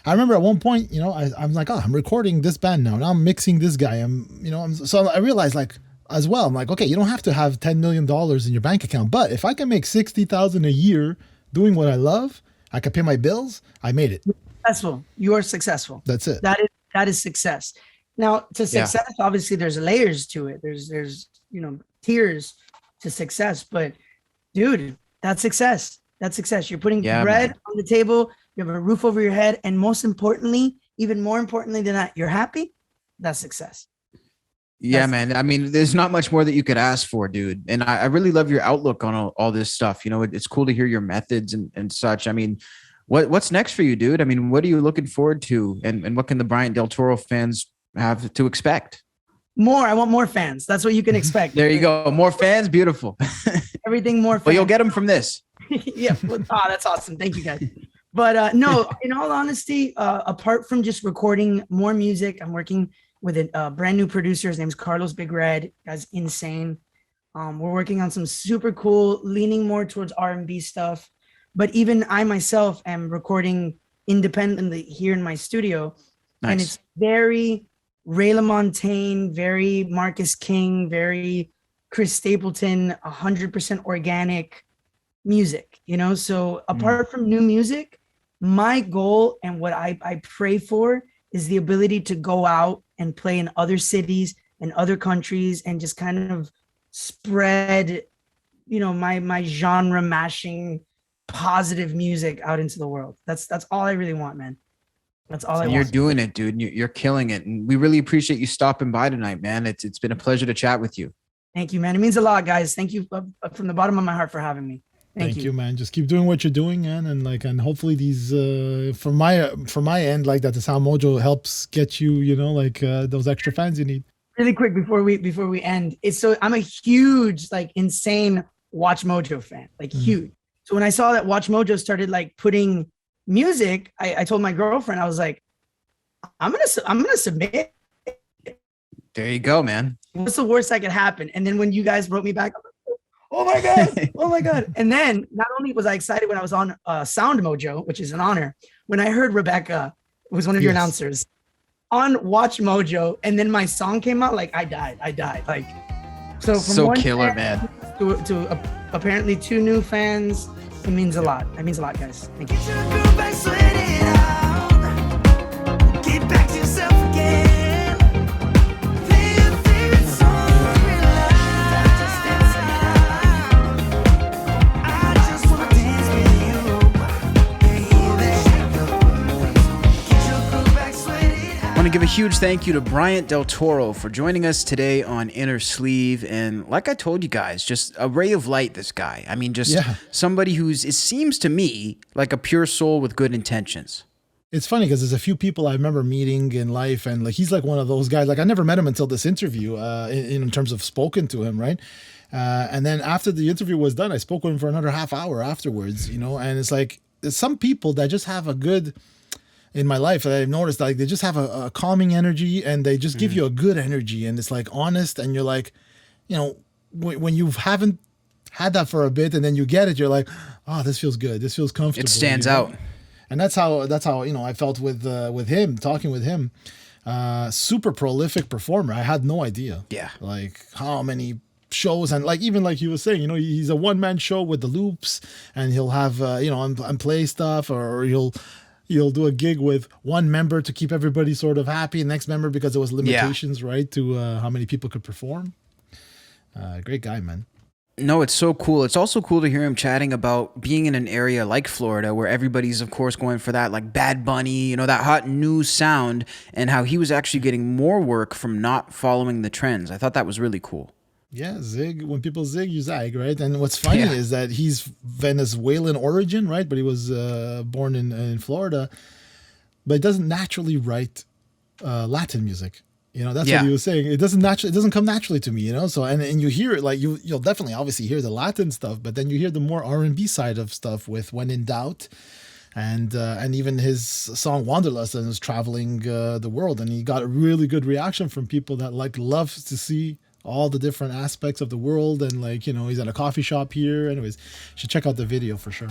I remember at one point, I'm like, I'm recording this band now. Now I'm mixing this guy. So I realized like as well, I'm like, okay, you don't have to have $10 million in your bank account. But if I can make $60,000 a year doing what I love, I can pay my bills. I made it. Successful. You are successful. That's it. That is success. Now, to success, obviously, there's layers to it. There's tiers to success. But, dude, that's success. That's success. You're putting bread on the table. You have a roof over your head. And most importantly, even more importantly than that, you're happy. That's success. Yeah, man. I mean, there's not much more that you could ask for, dude. And I really love your outlook on all this stuff. It's cool to hear your methods and such. I mean, what's next for you, dude? I mean, what are you looking forward to? And what can the Bryant Del Toro fans have to expect? More. I want more fans. That's what you can expect. There you go. More fans. Beautiful. Everything more fans. Well, you'll get them from this. Yeah. That's awesome. Thank you, guys. But no, in all honesty, apart from just recording more music, I'm working with a brand new producer. His name's Carlos Big Red. Guy's insane. We're working on some super cool, leaning more towards R&B stuff. But even I myself am recording independently here in my studio. Nice. And it's very Ray LaMontagne, very Marcus King, very Chris Stapleton, 100% organic music, So apart from new music, my goal and what I pray for is the ability to go out and play in other cities and other countries and just kind of spread, my genre mashing positive music out into the world. That's all I really want, man. That's all I want. You're doing it, dude. You're killing it. And we really appreciate you stopping by tonight, man. It's been a pleasure to chat with you. Thank you, man. It means a lot, guys. Thank you from the bottom of my heart for having me. Thank you, man. Just keep doing what you're doing, man, and hopefully these from my end, like that, the SoundMojo helps get you, those extra fans you need. Really quick before we end, I'm a huge, like, insane WatchMojo fan, like huge. So when I saw that WatchMojo started like putting music, I told my girlfriend, I was like, I'm gonna submit. There you go, man. What's the worst that could happen? And then when you guys wrote me back, I'm like, oh my God. Oh my God. And then not only was I excited when I was on SoundMojo, which is an honor, when I heard Rebecca was one of your announcers, on Watch Mojo, and then my song came out. Like I died. Like so. From So one killer, fan man. to apparently 2 new fans. It means a lot. It means a lot, guys. Thank you. Get your groove back, sweat it out. Get back to yourself again. Play your favorite song, relax. Just dance it out. I just wanna dance with you, baby. Get your groove back, sweat it out. I want to give a huge thank you to Bryant Del Toro for joining us today on Inner Sleeve. And like I told you guys, just a ray of light, this guy. I mean, just somebody who's, it seems to me, like a pure soul with good intentions. It's funny because there's a few people I remember meeting in life, and like he's like one of those guys. Like I never met him until this interview, in terms of spoken to him, right? And then after the interview was done, I spoke with him for another half hour afterwards, you know. And it's like there's some people that just have a good, in my life that I've noticed, like they just have a calming energy, and they just give you a good energy, and it's like honest, and you're like, you know, when you haven't had that for a bit, and then you get it, you're like, oh, this feels good, this feels comfortable. It stands you know? out. And that's how you know I felt with him, talking with him. Super prolific performer. I had no idea. Yeah. Like how many shows, and like even like he was saying, you know, he's a one-man show with the loops, and he'll have you know, unplay stuff, or you'll do a gig with one member to keep everybody sort of happy, and next member because there was limitations, right, to how many people could perform. Great guy, man. No, it's so cool. It's also cool to hear him chatting about being in an area like Florida where everybody's, of course, going for that like Bad Bunny, you know, that hot new sound, and how he was actually getting more work from not following the trends. I thought that was really cool. Yeah, zig. When people zig, you zag, right? And what's funny is that he's Venezuelan origin, right? But he was born in Florida, but he doesn't naturally write Latin music. You know, that's what he was saying. It doesn't come naturally to me, you know? So, and you hear it, like you'll definitely obviously hear the Latin stuff, but then you hear the more R&B side of stuff with When in Doubt, and even his song Wanderlust, and is traveling the world. And he got a really good reaction from people that like love to see all the different aspects of the world. And like, you know, he's at a coffee shop here. Anyways, you should check out the video for sure.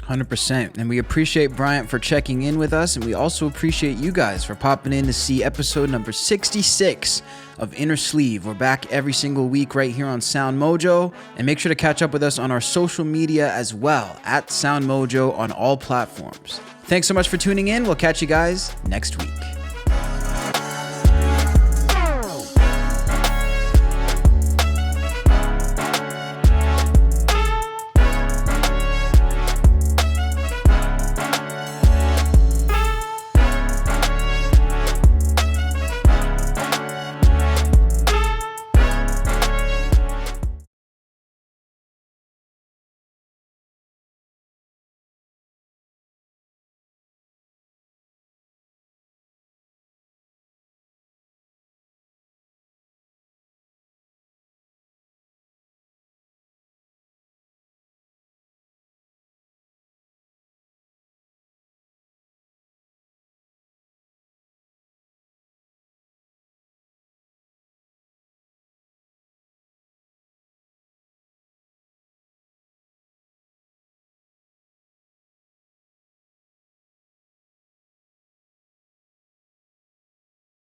100%. And we appreciate Bryant for checking in with us. And we also appreciate you guys for popping in to see episode number 66 of Inner Sleeve. We're back every single week right here on SoundMojo. And make sure to catch up with us on our social media as well, at SoundMojo on all platforms. Thanks so much for tuning in. We'll catch you guys next week.